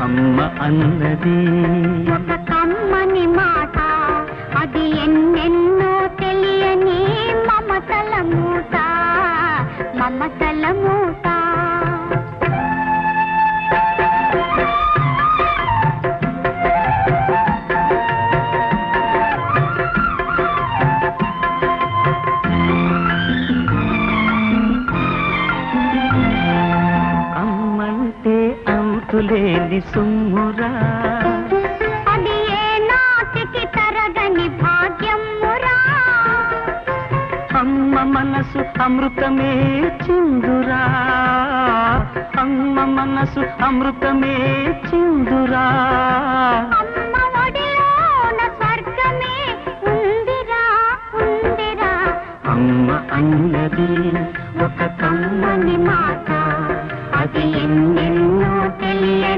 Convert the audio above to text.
అమ్మ అన్నది ఒక కమ్మని మాట, అది ఎన్నెన్నో తెలియని మమతల మూట, మమతల మూట. అమ్మంటే అంతులేని సుమ్మురా, అది ఏ నాటికి తరగని భాగ్యమురా. అమ్మ మనసు అమృతమే చిందురా, అమ్మ మనసు అమృతమే చిందురా. అమ్మ ఒడిలోన స్వర్గమే ఉందిరా, ఉందిరా. అమ్మ అన్నది ఒక కమ్మని మాట,